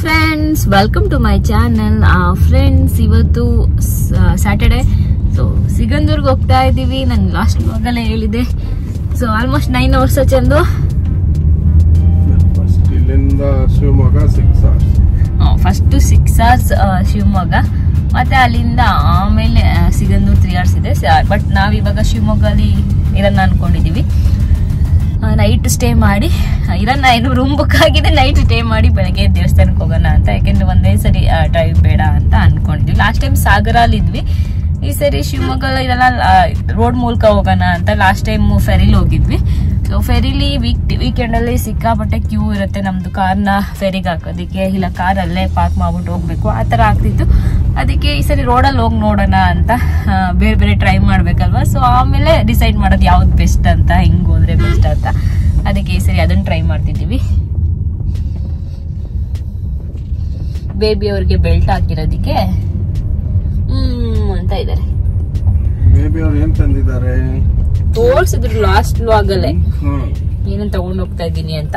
Friends, welcome to my channel. Friends, ಇವತ್ತು Saturday. So ಸಿಗಂದೂರ್ಗೆ ಹೋಗ್ತಾ ಇದ್ದೀವಿ. ನಾನು ಲಾಸ್ಟ್ ಬ್ಲಾಗಲ್ಲೇ ಹೇಳಿದೆ. ಸೊ ಆಲ್ಮೋಸ್ಟ್ 9 hours ಚಂದು. ಫಸ್ಟ್ 6 hours ಶಿವಮೊಗ್ಗ, ಮತ್ತೆ ಅಲ್ಲಿಂದ ಆಮೇಲೆ ಸಿಗಂದೂರ್ 3 hours ಇದೆ. ಬಟ್ ನಾವಿವಾಗ ಶಿವಮೊಗ್ಗಲ್ಲಿ ಇರೋಣ ಅನ್ಕೊಂಡಿದೀವಿ. ನೈಟ್ ಸ್ಟೇ ಮಾಡಿ ಏನು ರೂಮ್ ಬುಕ್ ಆಗಿದೆ. ನೈಟ್ ಸ್ಟೇ ಮಾಡಿ ಬೆಳಗ್ಗೆ ದೇವಸ್ಥಾನಕ್ಕೆ ಹೋಗೋಣ ಅಂತ. ಯಾಕೆಂದ್ರೆ ಒಂದೇ ಸರಿ ಡ್ರೈವ್ ಬೇಡ ಅಂತ ಅನ್ಕೊಂಡಿದ್ವಿ. ಲಾಸ್ಟ್ ಟೈಮ್ ಸಾಗರಲ್ಲಿ ಇದ್ವಿ. ಈ ಸರಿ ಶಿವಮೊಗ್ಗ ಇದೆಲ್ಲ ರೋಡ್ ಮೂಲಕ ಹೋಗೋಣ ಅಂತ. ಲಾಸ್ಟ್ ಟೈಮ್ ಫೆರಿಲಿ ಹೋಗಿದ್ವಿ. ಸೊ ಫೆರಿಲಿ ವೀಕೆಂಡ್ ಅಲ್ಲಿ ಸಿಕ್ಕಾಪಟ್ಟೆ ಕ್ಯೂ ಇರುತ್ತೆ. ನಮ್ದು ಕಾರ್ನ ಫೆರಿಗೆ ಹಾಕೋದಿಕ್ಕೆ, ಇಲ್ಲ ಕಾರ್ ಅಲ್ಲೇ ಪಾರ್ಕ್ ಮಾಡ್ಬಿಟ್ಟು ಹೋಗ್ಬೇಕು, ಆ ತರ ಆಗ್ತಿತ್ತು. ಅದಕ್ಕೆ ಈ ಸರಿ ರೋಡಲ್ಲಿ ಹೋಗಿ ನೋಡೋಣ ಅಂತ ಬೇರೆ ಬೇರೆ ಟ್ರೈ ಮಾಡ್ಬೇಕಲ್ವಾ. ಸೊ ಆಮೇಲೆ ಡಿಸೈಡ್ ಮಾಡೋದು ಯಾವ್ದು ಬೆಸ್ಟ್ ಅಂತ, ಹಿಂಗ್ ಹೋದ್ರೆ ಬೆಸ್ಟ್ ಅಂತ. ಅದಕ್ಕೆ ಈ ಸರಿ ಅದನ್ನ ಟ್ರೈ ಮಾಡ್ತಿದ್ದೀವಿ. ಬೇಬಿ ಅವ್ರಿಗೆ ಬೆಲ್ಟ್ ಹಾಕಿರೋದಿಕ್ಕೆ ಅಂತ ಇದಾರೆ. ಬೇಬಿ ಅವ್ರು ಏನ್ ತಂದಿದ್ದಾರೆ ತೋರ್ಸಿದ್ರು ಲಾಸ್ಟ್ ವ್ಲಾಗ್ ಅಲ್ಲೇ ಏನನ್ ತಗೊಂಡ್ ಹೋಗ್ತಾ ಇದ್ದೀನಿ ಅಂತ.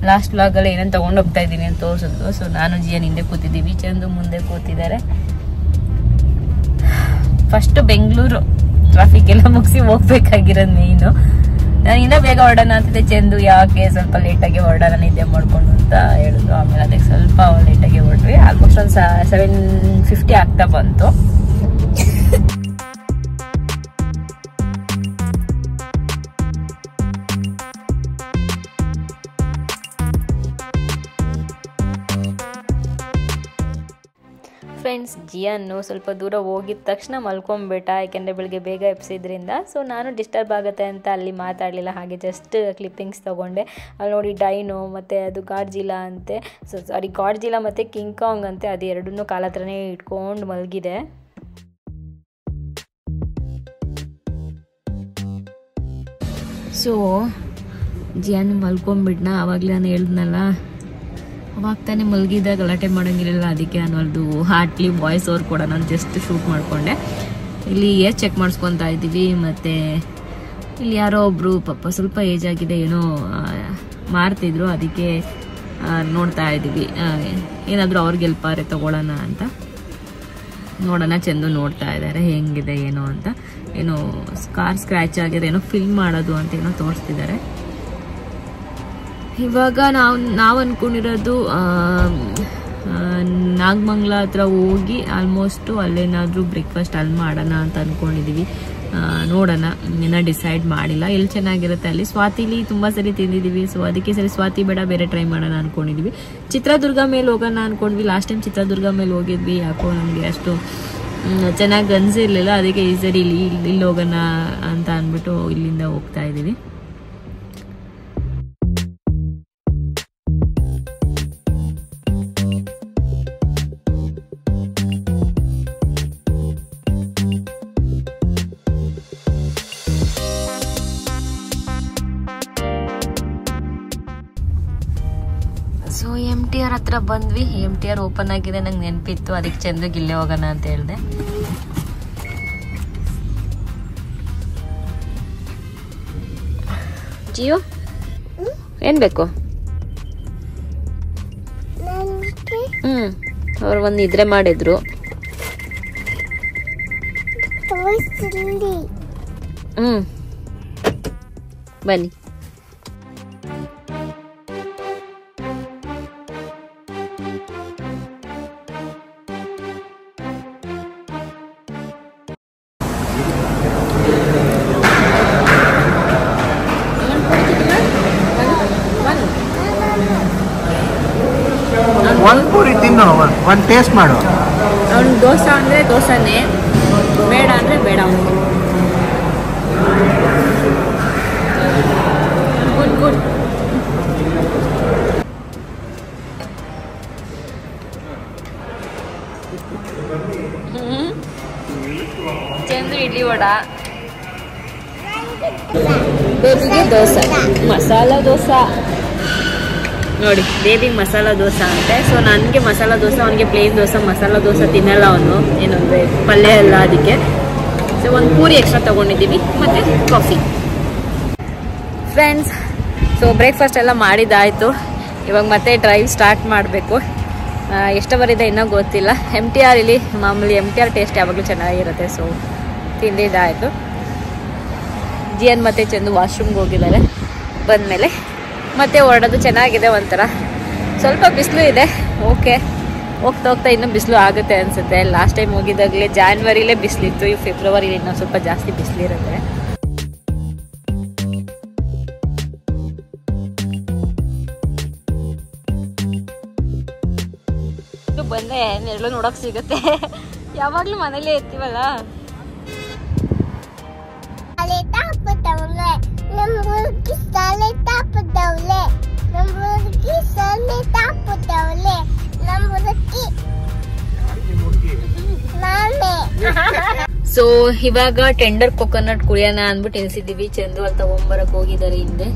ಲಾಸ್ಟ್ ವ್ಲಾಗ್ ಅಲ್ಲಿ ಏನನ್ ತಗೊಂಡ್ ಹೋಗ್ತಾ ಇದ್ದೀನಿ ಅಂತ ತೋರ್ಸಿದ್ರು. ಸೊ ನಾನು ಜಿಯನ್ ಹಿಂದೆ ಕೂತಿದ್ದೀವಿ, ಚಂದು ಮುಂದೆ ಕೂತಿದ್ದಾರೆ. ಫಸ್ಟ್ ಬೆಂಗಳೂರು ಟ್ರಾಫಿಕ್ ಎಲ್ಲ ಮುಗಿಸಿ ಹೋಗ್ಬೇಕಾಗಿರೋದು ಮೇಯ್ನು. ನಾನು ಇನ್ನೂ ಬೇಗ ಹೊರಡೋಣ ಅಂತಿದ್ದೆ. ಚಂದು ಯಾಕೆ ಸ್ವಲ್ಪ ಲೇಟಾಗಿ ಹೊರಡೋಣ ನಿದ್ದೆ ಮಾಡ್ಕೊಂಡು ಅಂತ ಹೇಳಿದ್ರು. ಆಮೇಲೆ ಅದಕ್ಕೆ ಸ್ವಲ್ಪ ಲೇಟಾಗಿ ಹೊರಡ್ವಿ. ಆಲ್ಮೋಸ್ಟ್ ಒಂದು 7:50 ಆಗ್ತಾ ಬಂತು. ಫ್ರೆಂಡ್ಸ್, ಜಿಯನ್ನು ಸ್ವಲ್ಪ ದೂರ ಹೋಗಿದ ತಕ್ಷಣ ಮಲ್ಕೊಂಡ್ಬಿಟ್ಟ. ಯಾಕೆಂದರೆ ಬೆಳಿಗ್ಗೆ ಬೇಗ ಎಬ್ಸಿದ್ರಿಂದ. ಸೊ ನಾನು ಡಿಸ್ಟರ್ಬ್ ಆಗುತ್ತೆ ಅಂತ ಅಲ್ಲಿ ಮಾತಾಡಲಿಲ್ಲ. ಹಾಗೆ ಜಸ್ಟ್ ಕ್ಲಿಪ್ಪಿಂಗ್ಸ್ ತೊಗೊಂಡೆ. ಅಲ್ಲಿ ನೋಡಿ ಡೈನೋ ಮತ್ತು ಅದು ಗಾಡ್ಜಿಲಾ ಅಂತೆ. ಸೊ ಸಾರಿ, ಗಾಡ್ಜಿಲಾ ಮತ್ತು ಕಿಂಗ್ ಕಾಂಗ್ ಅಂತೆ. ಅದು ಎರಡನ್ನೂ ಕಾಲ ಹತ್ರನೇ ಇಟ್ಕೊಂಡು ಮಲಗಿದೆ. ಸೊ ಜಿಯನ್ನು ಮಲ್ಕೊಂಡ್ಬಿಟ್ನ. ಆವಾಗಲೇ ನಾನು ಹೇಳಿದ್ನಲ್ಲ, ಅವಾಗ ತಾನೇ ಮಲಗಿದ ಗಲಾಟೆ ಮಾಡೋಂಗಿರಲಿಲ್ಲ. ಅದಕ್ಕೆ ನಾನು ಅದು ಹಾರ್ಟ್ಲಿ ವಾಯ್ಸ್ ಓವರ್ ಕೂಡ ನಾನು ಜಸ್ಟ್ ಶೂಟ್ ಮಾಡಿಕೊಂಡೆ. ಇಲ್ಲಿ ಏಜ್ ಚೆಕ್ ಮಾಡಿಸ್ಕೊತಾ ಇದ್ದೀವಿ. ಮತ್ತು ಇಲ್ಲಿ ಯಾರೋ ಒಬ್ಬರು ಪಾಪ ಸ್ವಲ್ಪ ಏಜ್ ಆಗಿದೆ, ಏನೋ ಮಾರ್ತಿದ್ರು. ಅದಕ್ಕೆ ನೋಡ್ತಾ ಇದ್ದೀವಿ ಏನಾದರೂ ಅವ್ರಿಗೆ ಹೆಲ್ಪಾರೆ ತೊಗೊಳ್ಳೋಣ ಅಂತ. ನೋಡೋಣ, ಚಂದು ನೋಡ್ತಾ ಇದ್ದಾರೆ ಹೆಂಗಿದೆ ಏನೋ ಅಂತ. ಏನೋ ಕಾರ್ ಸ್ಕ್ರ್ಯಾಚ್ ಆಗಿದೆ, ಏನೋ ಫಿಲ್ಮ್ ಮಾಡೋದು ಅಂತ ಏನೋ ತೋರಿಸ್ತಿದ್ದಾರೆ. ಇವಾಗ ನಾವು ಅಂದ್ಕೊಂಡಿರೋದು ನಾಗಮಂಗಲ ಹತ್ರ ಹೋಗಿ ಆಲ್ಮೋಸ್ಟು ಅಲ್ಲೇನಾದರೂ ಬ್ರೇಕ್ಫಾಸ್ಟ್ ಅಲ್ಲಿ ಮಾಡೋಣ ಅಂತ ಅಂದ್ಕೊಂಡಿದ್ದೀವಿ. ನೋಡೋಣ, ಇನ್ನೂ ಡಿಸೈಡ್ ಮಾಡಿಲ್ಲ ಎಲ್ಲಿ ಚೆನ್ನಾಗಿರುತ್ತೆ ಅಲ್ಲಿ. ಸ್ವಾತಿಲಿ ತುಂಬ ಸರಿ ತಿಂದಿದ್ದೀವಿ. ಸೊ ಅದಕ್ಕೆ ಸರಿ ಸ್ವಾತಿ ಬೇಡ, ಬೇರೆ ಟ್ರೈ ಮಾಡೋಣ ಅಂದ್ಕೊಂಡಿದ್ದೀವಿ. ಚಿತ್ರದುರ್ಗ ಮೇಲೆ ಹೋಗೋಣ ಅಂದ್ಕೊಂಡ್ವಿ. ಲಾಸ್ಟ್ ಟೈಮ್ ಚಿತ್ರದುರ್ಗ ಮೇಲೆ ಹೋಗಿದ್ವಿ. ಯಾಕೋ ನಮಗೆ ಅಷ್ಟು ಚೆನ್ನಾಗಿ ಅನಿಸಿರ್ಲಿಲ್ಲ. ಅದಕ್ಕೆ ಈ ಸರಿ ಇಲ್ಲಿ ಹೋಗೋಣ ಅಂತ ಅಂದ್ಬಿಟ್ಟು ಇಲ್ಲಿಂದ ಹೋಗ್ತಾ ಇದ್ದೀವಿ. ಸೊ MTR ಹತ್ರ ಬಂದ್ವಿ. MTR ಓಪನ್ ಆಗಿದೆ, ನಂಗೆ ನೆನಪಿತ್ತು. ಅದಕ್ಕೆ ಚಂದ್ರಗೆ ಇಲ್ಲೇ ಹೋಗೋಣ ಅಂತ ಹೇಳಿದೆ. ಜಿಯೋ ಏನ್ ಬೇಕು? ಅವ್ರು ಒಂದು ನಿದ್ರೆ ಮಾಡಿದ್ರು. ಬನ್ನಿ. ಒಂದು ಪೂರಿ ತಿನ್ನು, ಒಂದು ಟೇಸ್ಟ್ ಮಾಡು. ಅವ್ನು ದೋಸೆ ಅಂದರೆ ದೋಸೆನೇ, ಬೇಡ ಅಂದರೆ ಬೇಡ. ಅವನು ಗುಡ್ ಗುಡ್. ಚಂದ್ರು ಇಡ್ಲಿ ವಡ, ಬೇಬಿಗೆ ದೋಸೆ, ಮಸಾಲ ದೋಸೆ. ನೋಡಿ, ಬೇಬಿಗೆ ಮಸಾಲ ದೋಸೆ ಅಂತೆ. ಸೊ ನನಗೆ ಮಸಾಲ ದೋಸೆ, ಅವನಿಗೆ ಪ್ಲೇನ್ ದೋಸೆ. ಮಸಾಲ ದೋಸೆ ತಿನ್ನಲ್ಲ ಅವನು, ಏನಂದರೆ ಪಲ್ಯ ಎಲ್ಲ. ಅದಕ್ಕೆ ಸೊ ಒಂದು ಪೂರಿ ಎಕ್ಸ್ಟ್ರಾ ತೊಗೊಂಡಿದ್ದೀವಿ, ಮತ್ತು ಕಾಫಿ. ಫ್ರೆಂಡ್ಸ್, ಸೊ ಬ್ರೇಕ್ಫಾಸ್ಟ್ ಎಲ್ಲ ಮಾಡಿದ್ದಾಯಿತು. ಇವಾಗ ಮತ್ತೆ ಡ್ರೈವ್ ಸ್ಟಾರ್ಟ್ ಮಾಡಬೇಕು. ಎಷ್ಟು ಬರಿದೆ ಇನ್ನೂ ಗೊತ್ತಿಲ್ಲ. MTR ಇಲ್ಲಿ ಮಾಮೂಲಿ MTR ಟೇಸ್ಟ್ ಯಾವಾಗಲೂ ಚೆನ್ನಾಗಿರುತ್ತೆ. ಸೊ ತಿಂದಿದ್ದಾಯಿತು. ಜಿಯನ್ ಮತ್ತು ಚಂದು ವಾಶ್ರೂಮ್ಗೆ ಹೋಗಿದ್ದಾರೆ. ಬಂದಮೇಲೆ ಮತ್ತೆ ಹೊರಡೋದು. ಚೆನ್ನಾಗಿದೆ ಒಂಥರ. ಸ್ವಲ್ಪ ಬಿಸಿಲು ಇದೆ. ಓಕೆ, ಹೋಗ್ತಾ ಹೋಗ್ತಾ ಇನ್ನೂ ಬಿಸಿಲು ಆಗುತ್ತೆ ಅನಿಸುತ್ತೆ. ಲಾಸ್ಟ್ ಟೈಮ್ ಹೋಗಿದ್ದಾಗಲೇ ಜಾನ್ವರಿಲೇ ಬಿಸಿಲಿತ್ತು. ಈ ಫೆಬ್ರವರಿಲಿ ಇನ್ನೂ ಸ್ವಲ್ಪ ಜಾಸ್ತಿ ಬಿಸಿಲಿರುತ್ತೆ. ಬಂದರೆ ನೆರಳು ನೋಡೋಕೆ ಸಿಗುತ್ತೆ. ಯಾವಾಗಲೂ ಮನೇಲೇ ಇರ್ತೀವಲ್ಲ. ಸೊ ಇವಾಗ ಟೆಂಡರ್ ಕೊಕೊನಟ್ ಕುಡಿಯೋಣ ಅಂದ್ಬಿಟ್ಟು ಎನಿಸಿದೀವಿ. ಚಂದು ಅಲ್ಲಿ ತಗೊಂಬರಕ್ ಹೋಗಿದ್ದಾರೆ. ಹಿಂದೆ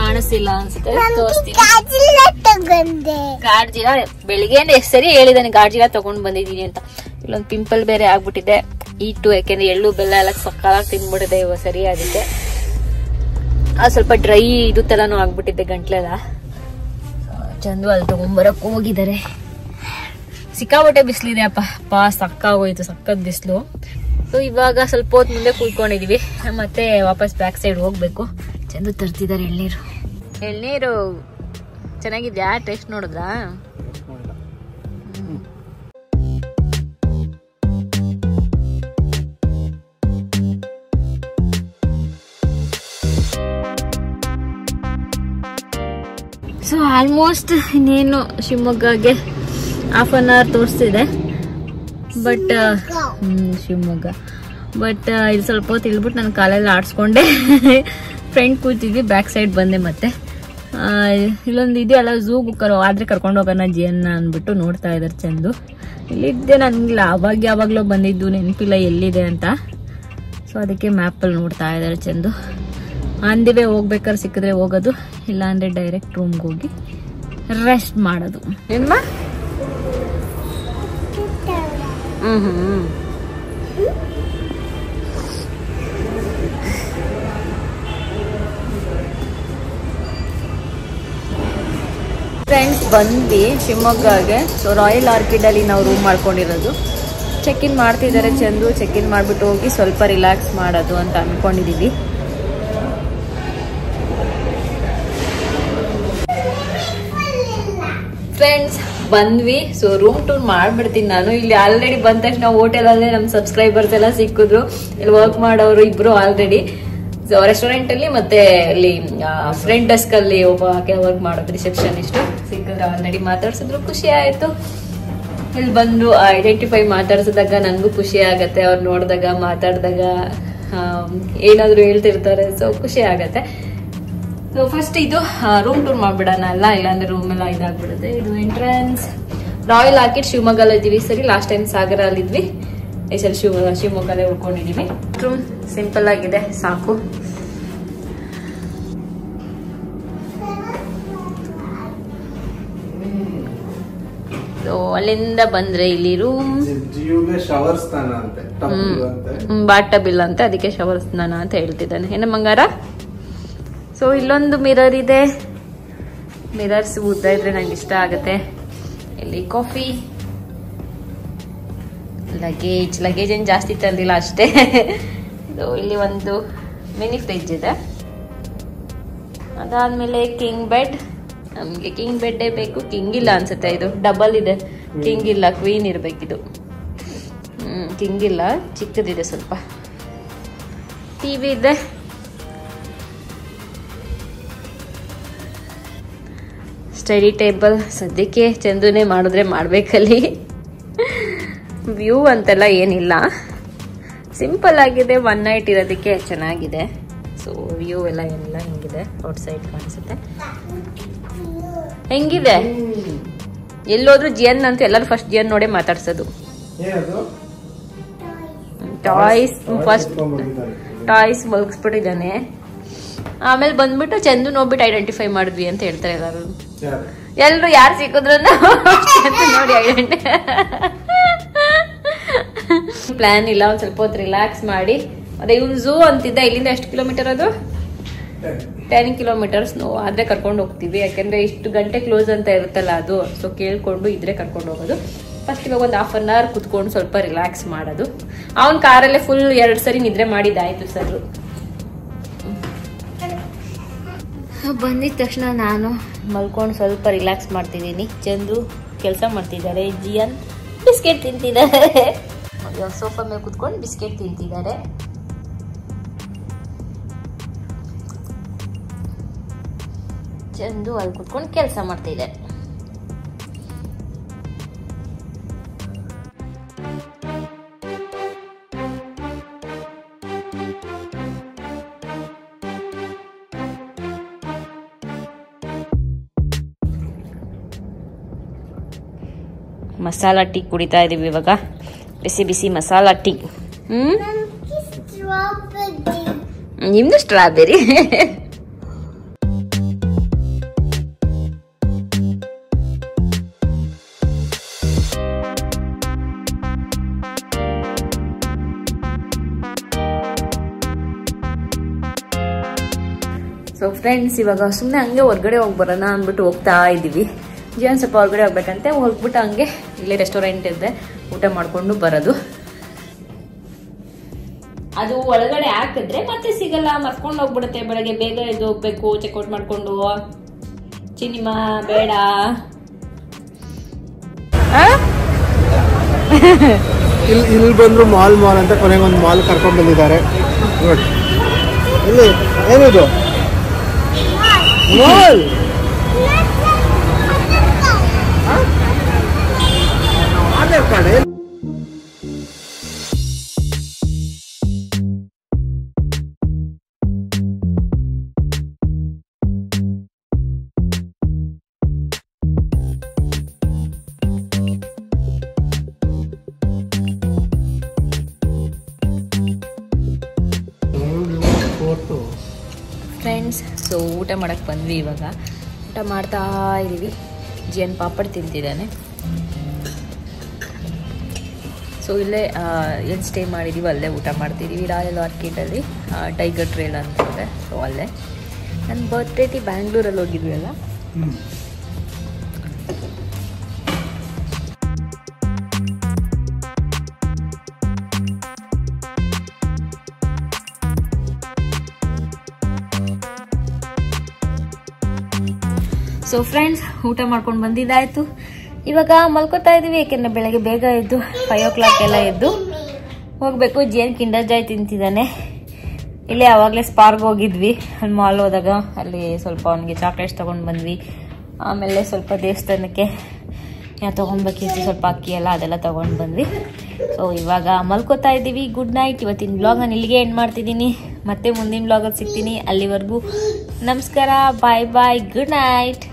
ಕಾಣಿಸ್ತಿಲ್ಲ ಅನ್ಸುತ್ತೆ. ಗಾರ್ಜಿಲ ಬೆಳಿಗ್ಗೆ ಎಷ್ಟು ಸರಿ ಹೇಳಿದಾನೆ ಗಾರ್ಜಿಲ ತಗೊಂಡ್ ಬಂದಿದೀನಿ ಅಂತ. ಇಲ್ಲೊಂದು ಪಿಂಪಲ್ ಬೇರೆ ಆಗ್ಬಿಟ್ಟಿದೆ. ಈಟು ಯಾಕೆಂದ್ರೆ ಎಳ್ಳು ಬೆಲ್ಲ ಎಲ್ಲ ಸಕ್ಕಾಗಿ ತಿನ್ಬಿಟ್ಟಿದೆ ಇವಾಗ ಸರಿ. ಅದಕ್ಕೆ ಸ್ವಲ್ಪ ಡ್ರೈ ಇದು ತರಾನು ಆಗ್ಬಿಟ್ಟಿದೆ ಗಂಟ್ಲೆಲ್ಲ. ಚಂದು ಅಲ್ಲಿ ತಗೊಂಬರಕ್ ಹೋಗಿದ್ದಾರೆ. ಸಿಕ್ಕಾಬಟ್ಟೆ ಬಿಸಿಲಿದೆ ಅಪ್ಪ ಸಕ್ಕಾಗೋಯ್ತು. ಸಕ್ಕತ್ ಬಿಸಿಲು. ಸೊ ಇವಾಗ ಸ್ವಲ್ಪ ಹೊತ್ತು ಮುಂದೆ ಕೂತ್ಕೊಂಡಿದೀವಿ. ಮತ್ತೆ ವಾಪಸ್ ಬ್ಯಾಕ್ ಸೈಡ್ ಹೋಗ್ಬೇಕು. ಚಂದು ತರ್ತಿದ್ದಾರೆ ಎಳ್ನೀರು ಚೆನ್ನಾಗಿದ್ಯಾ? ಟೇಸ್ಟ್ ನೋಡಿದ್ರಾ? ಸೊ ಆಲ್ಮೋಸ್ಟ್ ಇನ್ನೇನು ಶಿವಮೊಗ್ಗಗೆ ½ ತೋರಿಸ್ತಿದೆ. ಬಟ್ ಶಿವಮೊಗ್ಗ ಬಟ್ ಇಲ್ಲಿ ಸ್ವಲ್ಪ ಹೊತ್ತು ಇಳ್ಬಿಟ್ಟು ನಾನು ಕಾಲೆಲ್ಲ ಆಡಿಸ್ಕೊಂಡೆ. ಫ್ರೆಂಡ್ ಕೂತಿದ್ವಿ. ಬ್ಯಾಕ್ ಸೈಡ್ ಬಂದೆ. ಮತ್ತೆ ಇಲ್ಲೊಂದು ಇದೆಯಲ್ಲ ಝೂಗ್ ಆದ್ರೆ ಕರ್ಕೊಂಡು ಹೋಗೋಣ ಜಿಯನ್ನ ಅಂದ್ಬಿಟ್ಟು ನೋಡ್ತಾ ಇದ್ದಾರೆ ಚಂದು. ಇಲ್ಲಿದ್ದೆ ನನಗಿಲ್ಲ, ಯಾವಾಗಲೂ ಬಂದಿದ್ದು ನೆನಪಿಲ್ಲ ಎಲ್ಲಿದೆ ಅಂತ. ಸೊ ಅದಕ್ಕೆ ಮ್ಯಾಪಲ್ಲಿ ನೋಡ್ತಾ ಇದ್ದಾರೆ ಚಂದು. ಅಂದಿವೆ ಹೋಗ್ಬೇಕಾದ್ರೆ ಸಿಕ್ಕಿದ್ರೆ ಹೋಗೋದು, ಇಲ್ಲ ಅಂದ್ರೆ ಡೈರೆಕ್ಟ್ ರೂಮ್ಗೆ ಹೋಗಿ ರೆಸ್ಟ್ ಮಾಡೋದು. ಏನ್ಮಾ? ಫ್ರೆಂಡ್ಸ್ ಬಂದ್ವಿ ಶಿವಮೊಗ್ಗಗೆ. ಸೊ ರಾಯಲ್ ಆರ್ಕಿಡ್ ಅಲ್ಲಿ ನಾವು ರೂಮ್ ಮಾಡ್ಕೊಂಡಿರೋದು. ಚೆಕ್ ಇನ್ ಮಾಡ್ತಿದ್ದಾರೆ ಚಂದು. ಚೆಕ್ ಇನ್ ಮಾಡ್ಬಿಟ್ಟು ಹೋಗಿ ಸ್ವಲ್ಪ ರಿಲ್ಯಾಕ್ಸ್ ಮಾಡೋದು ಅಂತ ಅನ್ಕೊಂಡಿದೀವಿ. ಫ್ರೆಂಡ್ಸ್ ಬಂದ್ವಿ. ಸೊ ರೂಮ್ ಟೂರ್ ಮಾಡ್ಬಿಡ್ತೀನಿ ನಾನು. ಇಲ್ಲಿ ಆಲ್ರೆಡಿ ಬಂದ ತಕ್ಷಣ ಹೋಟೆಲ್ ಅಲ್ಲೇ ನಮ್ ಸಬ್ಸ್ಕ್ರೈಬರ್ಸ್ ಎಲ್ಲ ಸಿಕ್ಕಿದ್ರು. ಇಲ್ಲಿ ವರ್ಕ್ ಮಾಡೋರು ಇಬ್ರು ಆಲ್ರೆಡಿ. ಸೊ ರೆಸ್ಟೋರೆಂಟ್ ಅಲ್ಲಿ ಮತ್ತೆ ಅಲ್ಲಿ ಫ್ರಂಟ್ ಡೆಸ್ಕ್ ಅಲ್ಲಿ ಒಬ್ಬ ವರ್ಕ್ ಮಾಡೋದು ರಿಸೆಪ್ಷನಿಸ್ಟ್ ಸಿಕ್ಕಿದ್ರು. ಆಲ್ರೆಡಿ ಮಾತಾಡ್ಸಿದ್ರು, ಖುಷಿ ಆಯ್ತು. ಇಲ್ಲಿ ಬಂದು ಐಡೆಂಟಿಫೈ ಮಾತಾಡ್ಸಿದಾಗ ನನ್ಗೂ ಖುಷಿ ಆಗತ್ತೆ. ಅವ್ರು ನೋಡಿದಾಗ ಮಾತಾಡಿದಾಗ ಏನಾದ್ರು ಹೇಳ್ತಿರ್ತಾರೆ. ಸೊ ಖುಷಿ ಆಗತ್ತೆ. ಸೊ ಫಸ್ಟ್ ಇದು ರೂಮ್ ಟೂರ್ ಮಾಡ್ಬಿಡೋಣ ಅಲ್ಲ, ಇಲ್ಲಾಂದ್ರೆ ರೂಮ್ ಎಲ್ಲ ಇದಾಗ್ಬಿಡುತ್ತೆ. ಇದು ಎಂಟ್ರೆನ್ಸ್. ರಾಯಲ್ ಆರ್ಕಿಡ್ ಶಿವಮೊಗ್ಗಲ್ಲಿ ಇದ್ದೀವಿ. ಸರಿ, ಲಾಸ್ಟ್ ಟೈಮ್ ಸಾಗರ ಅಲ್ಲಿದ್ವಿ. ಈ ಸಲ ಶಿವಮೊಗ್ಗಲ್ಲೇ ಉಳ್ಕೊಂಡಿದೀವಿ. ರೂಮ್ ಸಿಂಪಲ್ ಆಗಿದೆ, ಸಾಕು. ಸೊ ಅಲ್ಲಿಂದ ಬಂದ್ರೆ ಇಲ್ಲಿ ರೂಮ್. ಬಾಟಬ್ ಇಲ್ಲ ಅಂತ, ಅದಕ್ಕೆ ಶವರ್ ಸ್ನಾನ ಅಂತ ಹೇಳ್ತಿದ್ದಾನೆ. ಏನ ಮಂಗಾರ? ಸೊ ಇಲ್ಲೊಂದು ಮಿರರ್ ಇದೆ. ಮಿರರ್ಸ್ ಉದ್ದ ಇದ್ರೆ ನಂಗೆ ಇಷ್ಟ ಆಗುತ್ತೆ. ಇಲ್ಲಿ ಕಾಫಿ, ಲಗೇಜ್ ಏನ್ ಜಾಸ್ತಿ ತಂದಿಲ್ಲ ಅಷ್ಟೇ. ಇಲ್ಲಿ ಒಂದು ಮಿನಿ ಫ್ರಿಡ್ಜ್ ಇದೆ. ಅದಾದ್ಮೇಲೆ ಕಿಂಗ್ ಬೆಡ್. ನಮ್ಗೆ ಕಿಂಗ್ ಬೆಡ್ ಬೇಕು. ಕಿಂಗ್ ಇಲ್ಲ ಅನ್ಸುತ್ತೆ, ಇದು ಡಬಲ್ ಇದೆ. ಕಿಂಗ್ ಇಲ್ಲ, ಕ್ವೀನ್ ಇರ್ಬೇಕಿದು. ಕಿಂಗ್ ಇಲ್ಲ, ಚಿಕ್ಕದಿದೆ ಸ್ವಲ್ಪ. ಟಿವಿ ಇದೆ. Study table. ಸದ್ಯಕ್ಕೆ ಚಂದುನೇ ಮಾಡಿದ್ರೆ ಮಾಡ್ಬೇಕಲ್ಲಿ. ವ್ಯೂ ಅಂತೆಲ್ಲ ಏನಿಲ್ಲ, ಸಿಂಪಲ್ ಆಗಿದೆ. 1 ನೈಟ್ ಇರೋದಕ್ಕೆ ಚೆನ್ನಾಗಿದೆ. ಸೊ ವ್ಯೂ ಎಲ್ಲ ಏನಿಲ್ಲ, ಹೆಂಗಿದೆ ಔಟ್ ಸೈಡ್ ಕಾಣಿಸುತ್ತೆ. ಹೆಂಗಿದೆ? ಎಲ್ಲೋದ್ರು ಜಿಯನ್ ಅಂತ ಎಲ್ಲರೂ ಫಸ್ಟ್ ಜಿಯನ್ ನೋಡೇ ಮಾತಾಡ್ಸೋದು. ಟಾಯ್ಸ್ ಫಸ್ಟ್ ಟಾಯ್ಸ್ ಮಲಗಿಸ್ಬಿಟ್ಟಿದ್ದಾನೆ. ಆಮೇಲೆ ಬಂದ್ಬಿಟ್ಟು ಚಂದು ನೋಡ್ಬಿಟ್ಟು ಐಡೆಂಟಿಫೈ ಮಾಡಿದ್ವಿ ಅಂತ ಹೇಳ್ತಾರೆ ಎಲ್ರು ಯಾರು ಸಿಕ್ಕಿದ್ರು ನೋಡಿ ಐಡೆಂಟಿಫೈ. ಪ್ಲಾನ್ ಇಲ್ಲ, ಒಂದ್ ಸ್ವಲ್ಪ ಹೊತ್ತು ರಿಲ್ಯಾಕ್ಸ್ ಮಾಡಿ. ಅದೇ ಇವ್ನು ಝೂ ಅಂತಿದ್ದ. ಇಲ್ಲಿಂದ ಎಷ್ಟು ಕಿಲೋಮೀಟರ್ ಅದು? 10 ಕಿಲೋಮೀಟರ್ಸ್ ಆದ್ರೆ ಕರ್ಕೊಂಡು ಹೋಗ್ತೀವಿ. ಯಾಕೆಂದ್ರೆ ಇಷ್ಟು ಗಂಟೆ ಕ್ಲೋಸ್ ಅಂತ ಇರುತ್ತಲ್ಲ ಅದು. ಸೊ ಕೇಳ್ಕೊಂಡು ಇದ್ರೆ ಕರ್ಕೊಂಡು ಹೋಗೋದು. ಫಸ್ಟ್ ಇವಾಗ ಒಂದು ಹಾಫ್ ಅನ್ ಅವರ್ ಕುತ್ಕೊಂಡು ಸ್ವಲ್ಪ ರಿಲ್ಯಾಕ್ಸ್ ಮಾಡೋದು. ಅವನ ಕಾರಲ್ಲೇ ಫುಲ್ 2 ಸರಿ ನಿದ್ರೆ ಮಾಡಿದ್ದಾಯ್ತು ಸರ್. ಬಂದಿದ ತಕ್ಷಣ ನಾನು ಮಲ್ಕೊಂಡು ಸ್ವಲ್ಪ ರಿಲ್ಯಾಕ್ಸ್ ಮಾಡ್ತಿದ್ದೀನಿ. ಚಂದ್ರು ಕೆಲಸ ಮಾಡ್ತಿದ್ದಾರೆ. ಜಿಯನ್ ಬಿಸ್ಕೆಟ್ ತಿಂತಿದ್ದಾರೆ. ಸೋಫಾ ಮೇಲೆ ಕುತ್ಕೊಂಡು ಬಿಸ್ಕೆಟ್ ತಿಂತಿದ್ದಾರೆ. ಚಂದು ಅಲ್ಲಿ ಕುತ್ಕೊಂಡು ಕೆಲಸ ಮಾಡ್ತಿದ್ದಾರೆ. ಮಸಾಲಾ ಟೀ ಕುಡಿತಾ ಇದೀವಿ ಇವಾಗ. ಬಿಸಿ ಬಿಸಿ ಮಸಾಲಾ ಟೀ. ನಿಮ್ದು ಸ್ಟ್ರಾಬೆರಿ. ಸೊ ಫ್ರೆಂಡ್ಸ್, ಇವಾಗ ಸುಮ್ಮನೆ ಹಂಗೆ ಹೊರಗಡೆ ಹೋಗಿ ಬರೋಣ ಅಂದ್ಬಿಟ್ಟು ಹೋಗ್ತಾ ಇದ್ದೀವಿ. ಜೀವನ್ ಸ್ವಲ್ಪ ಹೊರಗಡೆ ಹೋಗ್ಬೇಕಂತೆ. ಹೋಗ್ಬಿಟ್ಟು ಹಂಗೆ ಇಲ್ಲೇ ರೆಸ್ಟೋರೆಂಟ್ ಇದೆ, ಊಟ ಮಾಡ್ಕೊಂಡು ಬರೋದು. ಅದು ಒಳಗಡೆ ಹಾಕಿದ್ರೆ ಮತ್ತೆ ಸಿಗಲ್ಲ, ಮರ್ಕೊಂಡು ಹೋಗ್ಬಿಡುತ್ತೆ. ಬೆಳಗ್ಗೆ ಬೇಗ ಎದ್ದು ಹೋಗ್ಬೇಕು, ಚೆಕ್ಔಟ್ ಮಾಡ್ಕೊಂಡು. ಚಿನಿಮಾ ಬೇಡ. ಇಲ್ಲಿ ಬಂದ್ರು ಮಾಲ್ ಅಂತ ಕೊನೆಗೆ ಒಂದು ಮಾಲ್ ಕರ್ಕೊಂಡ್ ಬಂದಿದ್ದಾರೆ. ನೋಡಿ ಇಲ್ಲಿ ಏನಿದು mall. Aadhaar card. Friends, so ಊಟ ಮಾಡಕ್ಕೆ ಬಂದ್ವಿ. ಇವಾಗ ಊಟ ಮಾಡ್ತಾ ಇದ್ದೀವಿ. ಜಿಯನ್ ಪಾಪಡ್ ತಿಂತಿದ್ದಾನೆ. ಸೊ ಇಲ್ಲೇ ಏನು ಸ್ಟೇ ಮಾಡಿದ್ದೀವಿ ಅಲ್ಲೇ ಊಟ ಮಾಡ್ತಿದ್ದೀವಿ. ರಾಯಲ್ ಆರ್ಕಿಡಲ್ಲಿ ಟೈಗರ್ ಟ್ರೇಲ್ ಅಂತ ಇದೆ. ಸೊ ಅಲ್ಲೇ ನನ್ನ ಬರ್ತ್ಡೇಟಿ ಬ್ಯಾಂಗ್ಳೂರಲ್ಲಿ ಹೋಗಿದ್ವಿ ಅಲ್ಲ. ಸೊ ಫ್ರೆಂಡ್ಸ್, ಊಟ ಮಾಡ್ಕೊಂಡು ಬಂದಿದ್ದಾಯ್ತು. ಇವಾಗ ಮಲ್ಕೋತಾ ಇದೀವಿ. ಯಾಕೆಂದ್ರೆ ಬೆಳಗ್ಗೆ ಬೇಗ ಎದ್ದು 5 o'clock ಎಲ್ಲ ಎದ್ದು ಹೋಗ್ಬೇಕು. ಜಿಯನ್ ಕಿಂಡರ್ ಜಾಯ್ ತಿಂತಿದ್ದಾನೆ. ಇಲ್ಲೇ ಆವಾಗಲೇ ಸ್ಪಾರ್ಗ್ ಹೋಗಿದ್ವಿ. ಅಲ್ಲಿ ಮಾಲ್ ಹೋದಾಗ ಅಲ್ಲಿ ಸ್ವಲ್ಪ ಅವನಿಗೆ ಚಾಕ್ಲೇಟ್ಸ್ ತೊಗೊಂಡು ಬಂದ್ವಿ. ಆಮೇಲೆ ಸ್ವಲ್ಪ ದೇವಸ್ಥಾನಕ್ಕೆ ತೊಗೊಬೇಕಿತ್ತು, ಸ್ವಲ್ಪ ಅಕ್ಕಿ ಎಲ್ಲ ಅದೆಲ್ಲ ತೊಗೊಂಡು ಬಂದ್ವಿ. ಸೊ ಇವಾಗ ಮಲ್ಕೋತಾ ಇದ್ದೀವಿ. Good night. ಇವತ್ತಿನ ವ್ಲಾಗ್ ನಾನು ಇಲ್ಲಿಗೆ ಎಂಡ್ ಮಾಡ್ತಿದ್ದೀನಿ. ಮತ್ತೆ ಮುಂದಿನ ವ್ಲಾಗಲ್ಲಿ ಸಿಗ್ತೀನಿ. ಅಲ್ಲಿವರೆಗೂ ನಮಸ್ಕಾರ, ಬಾಯ್ ಬಾಯ್, ಗುಡ್ ನೈಟ್.